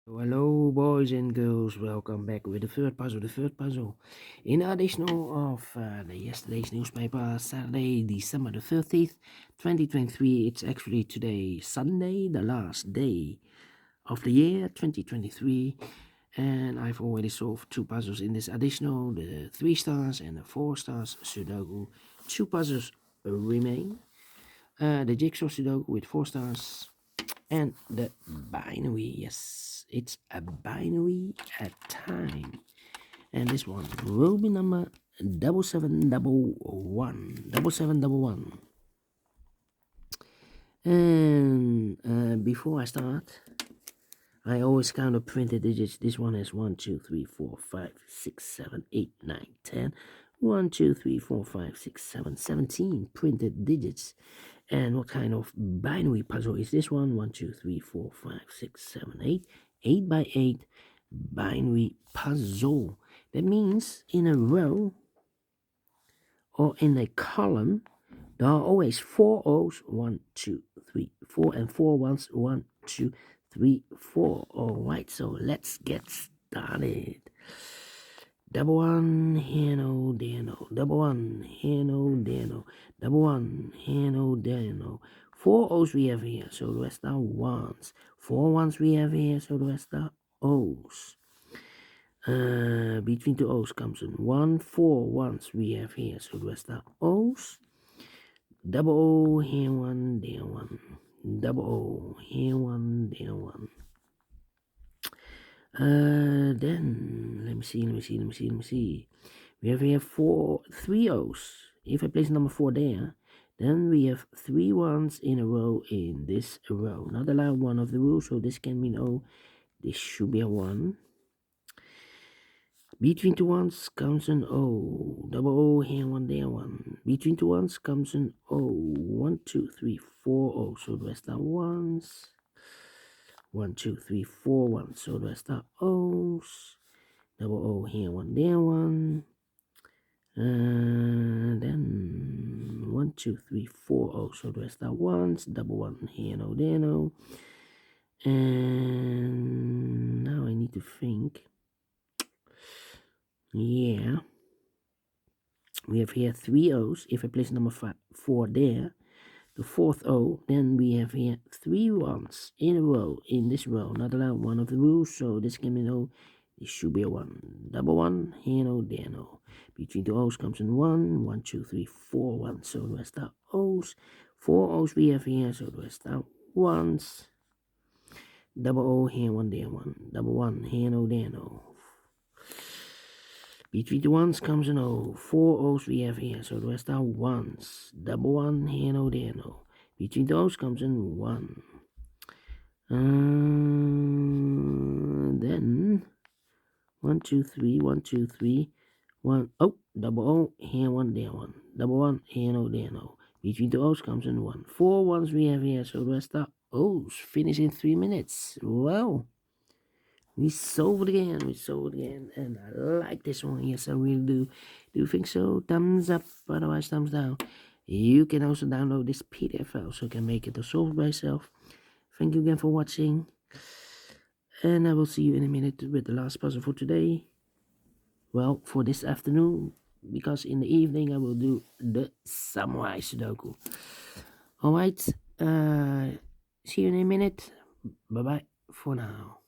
Hello, boys and girls. Welcome back with the third puzzle. In additional of the yesterday's newspaper, Saturday, December the 30th, 2023. It's actually today, Sunday, the last day of the year, 2023. And I've already solved two puzzles in this additional, the 3 stars and the 4 stars Sudoku. 2 puzzles remain. The jigsaw Sudoku with 4 stars. And the binary, yes, it's a binary at time. And this one will be number 7711. And before I start, I always count the printed digits. This one has 1, 2, 3, 4, 5, 6, 7, 8, 9, 10. 1, 2, 3, 4, 5, 6, 7, 17 printed digits. And what kind of binary puzzle is this one? 1, 2, 3, 4, 5, 6, 7, 8. 8 by 8 binary puzzle. That means in a row or in a column, there are always 4 O's. 1, 2, 3, 4, and 4 ones. 1, 2, 3, 4. Alright, so let's get started. Double one, here no, there no. Double one, here no, there no. Double one, here no, there no. 4 O's we have here, so the rest are ones. 4 ones we have here, so the rest are O's. Between 2 O's comes in 1. 4 ones we have here, so the rest are O's. Double O, here 1, there 1. Double O, here 1, there 1. Then let me see. We have here 3 O's. If I place number 4 there, then we have 3 ones in a row in this row. Not allowed one of the rules, so this can mean O. This should be a 1. Between 2 ones comes an O. Double O, here 1, there 1. Between 2 ones comes an O. 1, 2, 3, 4 O. So the rest are ones. 1, 2, 3, 4 1. So the rest are O's. Double O here, 1 there, 1. Then 1, 2, 3, 4 O's. So the rest are ones. Double 1 here, no, there, no. And now I need to think. Yeah. We have here 3 O's. If I place number 4 there, the 4th O, then we have here 3 ones in a row in this row. Not allowed one of the rules, so this can be no. This should be a 1. Double 1, here no, there no. Between 2 O's comes in 1. 1, 2, 3, 4 1. So the rest are O's. 4 O's we have here, so the rest are 1s. Double O here, 1 there, 1. Double 1, here no, there no. Between the 1s comes an O. 4 O's we have here, so the rest are 1s. Double 1, here no, there no. Between the O's comes in 1. Then 1, 2, 3, 1, 2, 3, 1. Oh, double O, here 1, there 1. Double 1, here no, there no. Between the O's comes in 1. 4 ones we have here, so the rest are O's. Finish in 3 minutes. Well, we solved it again, and I like this one. Yes, I really do. Do you think so? Thumbs up, otherwise thumbs down. You can also download this PDF file so you can make it or solve it by yourself. Thank you again for watching, and I will see you in a minute with the last puzzle for today. Well, for this afternoon, because in the evening I will do the Samurai Sudoku. Alright, see you in a minute. Bye bye for now.